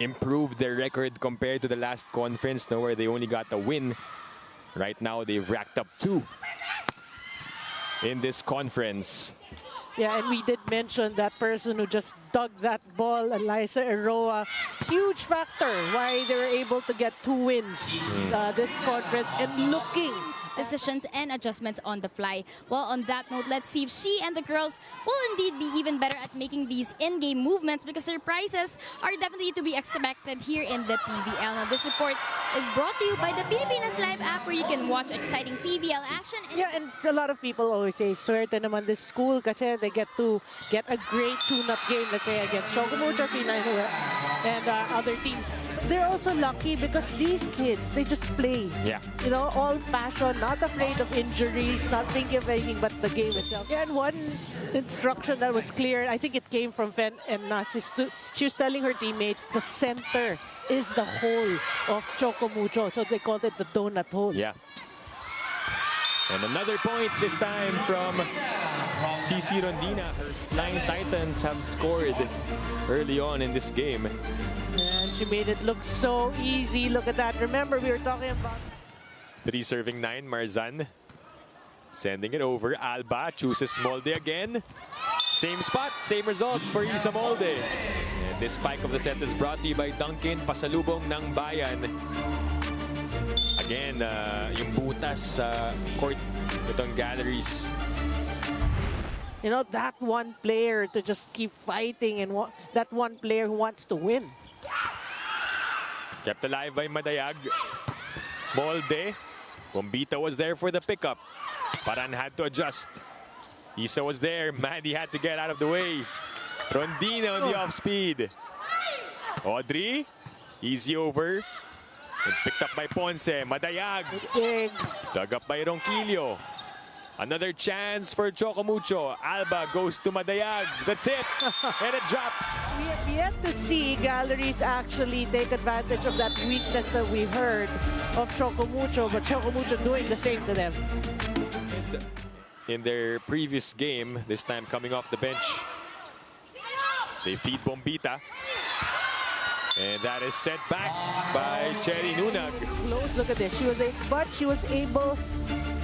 improved their record compared to the last conference, where they only got a win. Right now, they've racked up 2 in this conference. Yeah, and we did mention that person who just dug that ball, Eliza Eroa. Huge factor why they were able to get 2 wins this conference, and looking decisions and adjustments on the fly. Well, on that note, let's see if she and the girls will indeed be even better at making these in-game movements, because surprises are definitely to be expected here in the PVL. Now, this report is brought to you by the Pilipinas Live app, where you can watch exciting PVL action. Yeah, and a lot of people always say, swerte naman this school kasi they get to get a great tune-up game, let's say, against Choco Mucho Flying and other teams. They're also lucky because these kids, they just play. Yeah. You know, all passion, not afraid of injuries, not thinking of anything but the game itself. Yeah, and one instruction that was clear, I think it came from Fen and Nas, is she was telling her teammates the center is the hole of Choco Mucho, so they called it the donut hole. Yeah. And another point this time from CC Rondina. Her Flying Titans have scored early on in this game. And she made it look so easy. Look at that. Remember, we were talking about 3 serving 9, Marzan. Sending it over. Alba chooses Molde again. Same spot, same result for Isa Molde. And this spike of the set is brought to you by Duncan, pasalubong ng bayan. Again, yung butas sa court itong Galleries. You know, that one player to just keep fighting, and that one player who wants to win. Kept alive by Madayag. Molde. Bombita was there for the pickup. Paran had to adjust. Isa was there. Mandy had to get out of the way. Rondina on the off-speed. Audrey. Easy over. And picked up by Ponce. Madayag. Dug up by Ronquillo. Another chance for Choco Mucho. Alba goes to Madayag. The tip. And it drops. We have yet to see Galleries actually take advantage of that weakness that we heard of Choco Mucho, but Choco Mucho doing the same to them. In their previous game, this time coming off the bench, they feed Bombita. And that is sent back by Cherry Nunag. Close look at this. She was able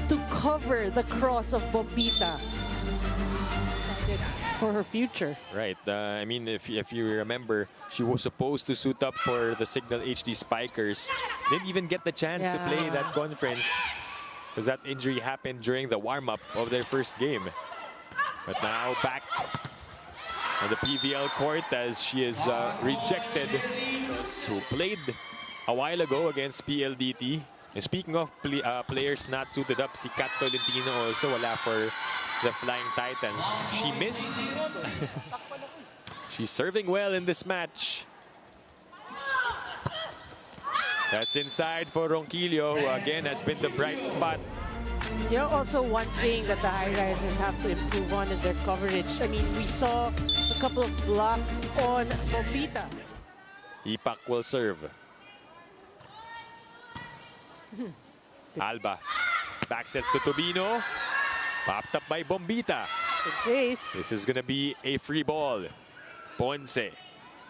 to cover the cross of Bombita for her future. Right. I mean, if you remember, she was supposed to suit up for the Signal HD Spikers. Didn't even get the chance to play that conference, because that injury happened during the warm-up of their first game. But now back on the PVL court, as she is rejected, who played a while ago against PLDT. And speaking of players not suited up, si Kat Tolentino also wala for the Flying Titans. She missed. She's serving well in this match. That's inside for Ronquillo, who again has been the bright spot. You know, also one thing that the Highrisers have to improve on is their coverage. I mean, we saw a couple of blocks on Bombita. Ipak will serve. Alba. Backsets to Tobino. Popped up by Bombita. This is going to be a free ball. Ponce.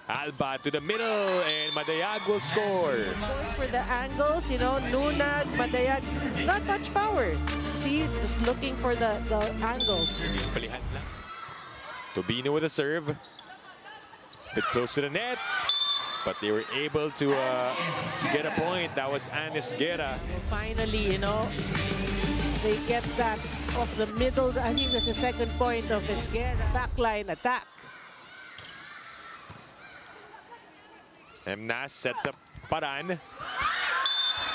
Alba to the middle, and Madayag will score. For the angles, you know, Nunag, Madayag, not much power. See, just looking for the angles. Tobino with a serve. Bit close to the net, but they were able to get a point. That was Anis Guerra. Finally, you know, they get that off the middle. I think that's the second point of Esguerra. Backline attack. Emnas sets up Paran.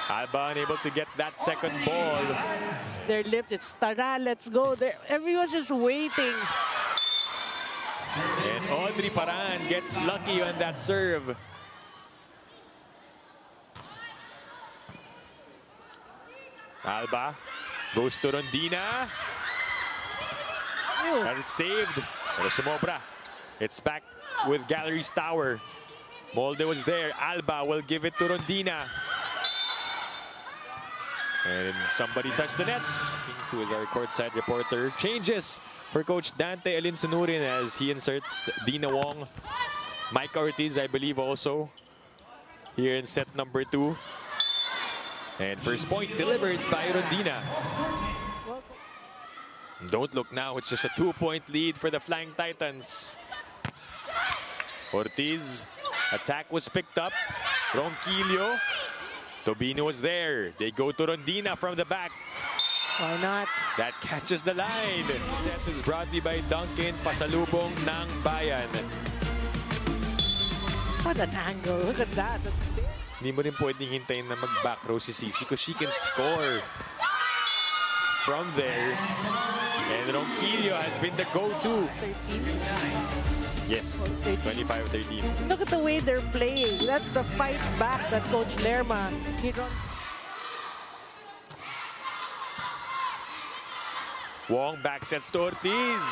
Alba unable to get that second ball. Their lips, it's Tara, let's go. Everyone's just waiting. And Audrey Paran gets lucky on that serve. Alba goes to Rondina. That is saved. Pero sumobra. It's back with Galeries Tower. Molde was there. Alba will give it to Rondina. And somebody touched the net. Who is our courtside reporter. Changes for Coach Dante Alinsunurin as he inserts Dina Wong. Mike Ortiz, I believe, also here in set number 2. And first point delivered by Rondina. Don't look now, it's just a 2-point lead for the Flying Titans. Ortiz, attack was picked up. Ronquillo, Tobino was there. They go to Rondina from the back. Why not? That catches the line. Set is brought to you by Duncan, pasalubong ng bayan. What an angle, look at that. Hindi mo rin pwedeng hintayin na mag-back row si Cici because she can score from there. And Ronquillo has been the go-to. 13. Yes, 25-13. Look at the way they're playing. That's the fight back that Coach Lerma. He runs. Wong back sets to Ortiz.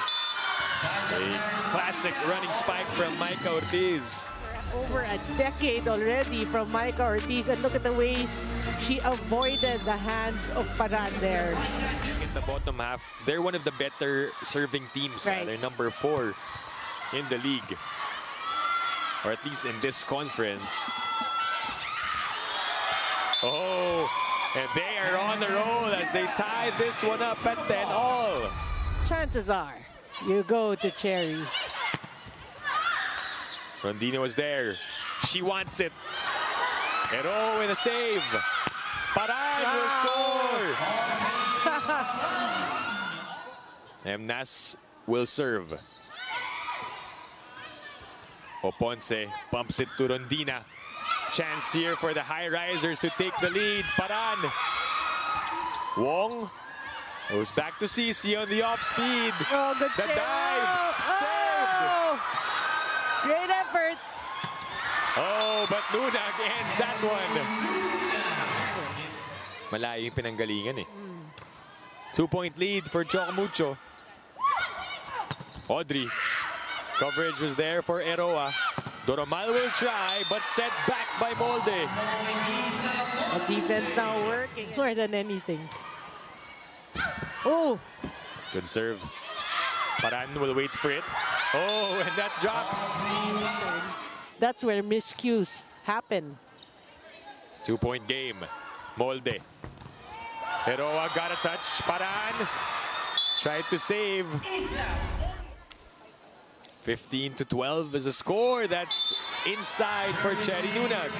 A classic running spike from Micah Ortiz. Over a decade already from Micah Ortiz. And look at the way she avoided the hands of Paran there. In the bottom half, they're one of the better serving teams. Right. They're number 4 in the league. Or at least in this conference. Oh, and they are on the roll as they tie this one up at 10-all. Chances are you go to Cherry. Rondina was there. She wants it. Hero with a save. Paran will score. Emnas will serve. Oponce pumps it to Rondina. Chance here for the Highrisers to take the lead. Paran. Wong goes back to Cici on the off speed. Oh, good The save. dive. Saved. Oh, great effort. Oh, but Nunag ends that one. Malayo yung pinanggalingan eh. 2-point lead for Choco Mucho. Audrey. Coverage was there for Eroa. Doromal will try, but set back by Molde. The defense now working more than anything. Oh, Good serve. Paran will wait for it. Oh, and that drops. that's where miscues happen. 2-point game. Molde. Eroa got a touch. Paran tried to save. 15-12 is a score. That's inside for Cherry Nunag.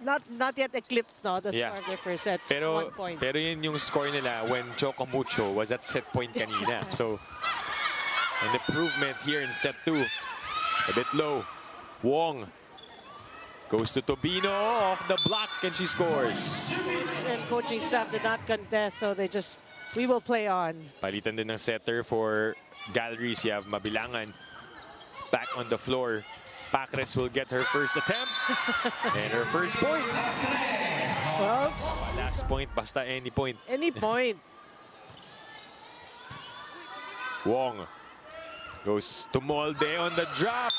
Not yet eclipsed now, the Yeah. score of their first set. 1 Pero, point. pero yun yung score nila when Choco Mucho was at set point kanina. So, an improvement here in set 2. A bit low. Wong goes to Tobino off the block and she scores. And coaching staff did not contest, so they just, we will play on. Palitan din ng setter for Galeries. You have Mabilangan back on the floor. Pacres will get her first attempt and her first point. Well, Last point, basta any point. any point. Wong goes to Molde on the drop.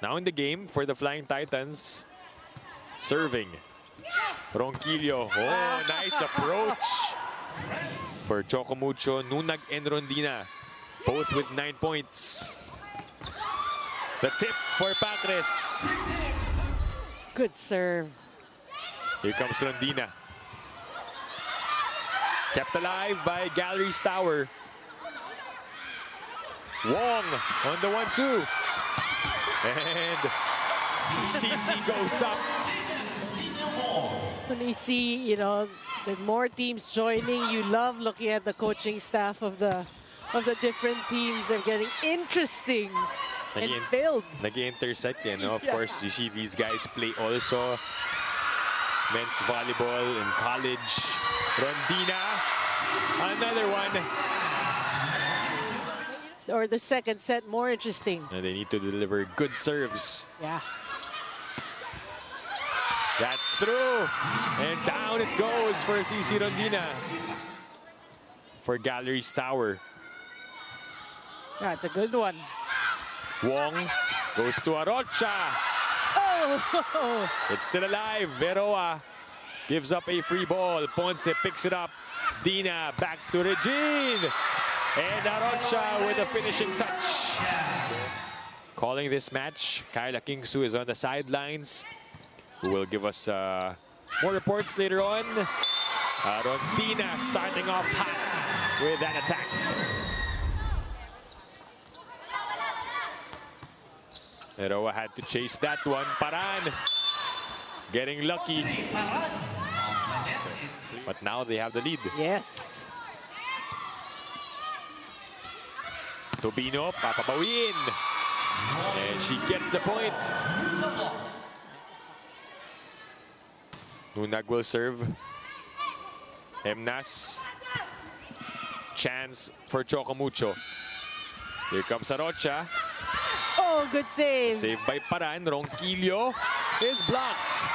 Now in the game for the Flying Titans, serving. Ronquillo. Oh, nice approach for Choco Mucho, Nunag and Rondina. Both with 9 points. The tip for Pacres. Good serve. Here comes Rondina. Kept alive by Galeries Tower. Wong on the 1-2. And Cici goes up. When you see, you know, the more teams joining, you love looking at the coaching staff of the different teams. They're getting interesting and filled. Nag-intersect yan. Of Yeah. course, you see these guys play also men's volleyball in college. Rondina, another one. Or the second set, more interesting. And they need to deliver good serves. Yeah. That's through. And down it goes for CC Rondina. For Galeries Tower. That's a good one. Wong goes to Arocha. Oh! It's still alive. Veroa gives up a free ball. Ponce picks it up. Dina back to Regine. And Arocha with a finishing touch. Calling this match, Kyla Kingsu is on the sidelines, who will give us more reports later on. Rondina starting off hot with that attack. Eroa had to chase that one. Paran getting lucky. But now they have the lead. Yes. Tobino, papabawin. And she gets the point. Nunag will serve. Emnas. Chance for Choco Mucho. Here comes Arocha. Oh, good save. Saved by Paran. Ronquillo is blocked.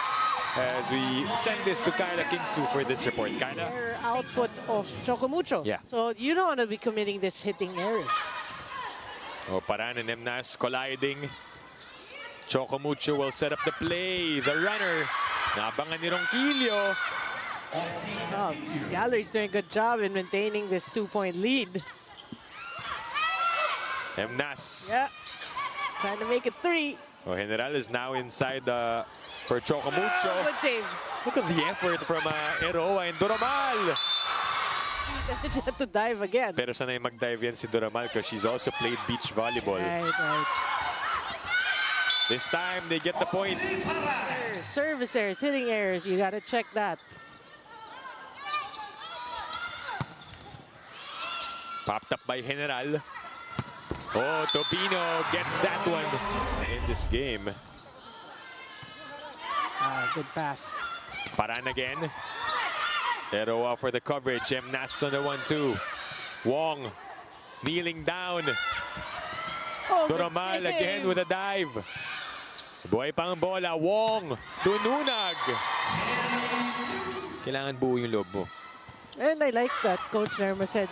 As we send this to Kyla Kingsu for this report. Kyla? Her output of Choco Mucho. Yeah. So you don't want to be committing this hitting errors. Oh, Paran and Emnas colliding. Choco Mucho will set up the play. The runner. Nabangan ni Ronquillo. Oh, Galeries doing a good job in maintaining this 2-point lead. Emnas. Yeah. Trying to make it 3. Oh, General is now inside for Choco Mucho. Good save. Look at the effort from Eroa and Doromal. She had to dive again. Pero sanay mag-dive yan si Doromal because she's also played beach volleyball. Right. This time, they get the point. Service errors, hitting errors. You got to check that. Popped up by General. Oh, Tobino gets that one in this game. Good pass. Paran again. Eroa for the coverage. Emnas on the 1-2. Wong kneeling down. Oh, Doromal again with a dive. Buhay pang bola. Wong to Nunag. Kailangan buo yung loob mo. And I like that Coach Nerma said,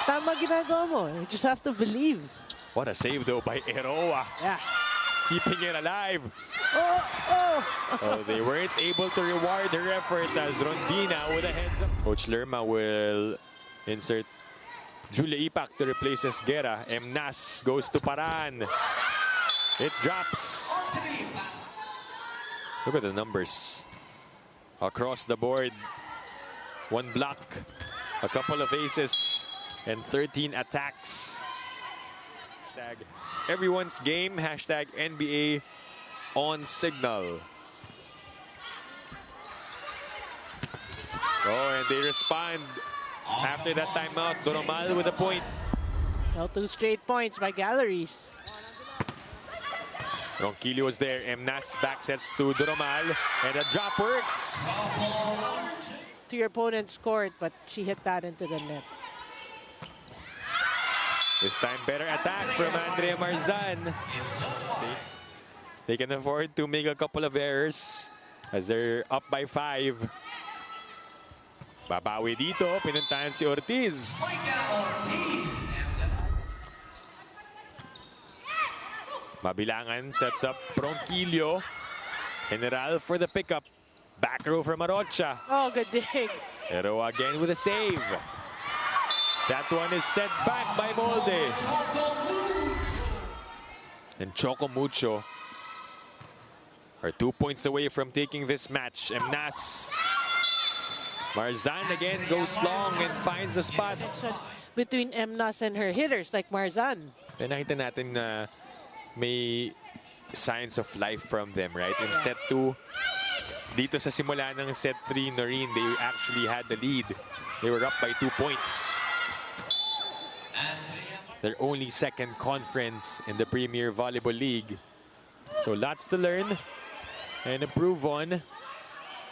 tama ginagawa mo. You just have to believe. What a save though by Eroa. Yeah. Keeping it alive. Oh. They weren't able to reward her effort as Rondina with a heads up. Coach Lerma will insert Julia Ipak to replace Esguerra. Emnas goes to Paran. It drops. Look at the numbers. Across the board. 1 block, a couple of aces, and 13 attacks. Hashtag everyone's game. Hashtag NBA on signal. Oh, and they respond after that timeout. Doromal with a point. Now 2 straight points by Galeries. Ronquillo was there. Emnas back sets to Doromal, and a drop works. To your opponent's court, but she hit that into the net. This time, better attack from Andrea Marzan. They can afford to make a couple of errors as they're up by 5. Babawi dito, pinuntahan si Ortiz. Mabilangan sets up Ronquillo. General for the pickup. Back row from Arocha. Oh, good dig. Eroa again with a save. That one is set back by Molde. And Choco Mucho are 2 points away from taking this match. Emnas. Marzan again goes long and finds the spot. Between Emnas and her hitters like Marzan. Nakita natin na may signs of life from them, right? In set 2, dito sa simula ng set 3, Noreen, they actually had the lead. They were up by 2 points. Their only second conference in the Premier Volleyball League. So lots to learn and improve on.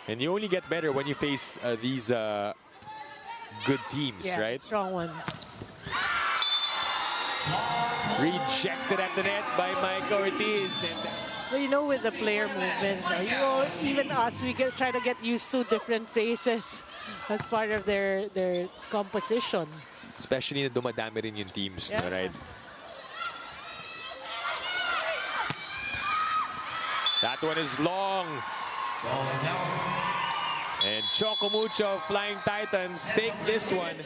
And you only get better when you face these good teams, right? Strong ones. Rejected at the net by Mike Ortiz. Well, you know, with the player movements, even us, we can try to get used to different faces as part of their composition. Especially na dumadami rin yung teams, no, right? That one is long. And Choco Mucho Flying Titans take this one.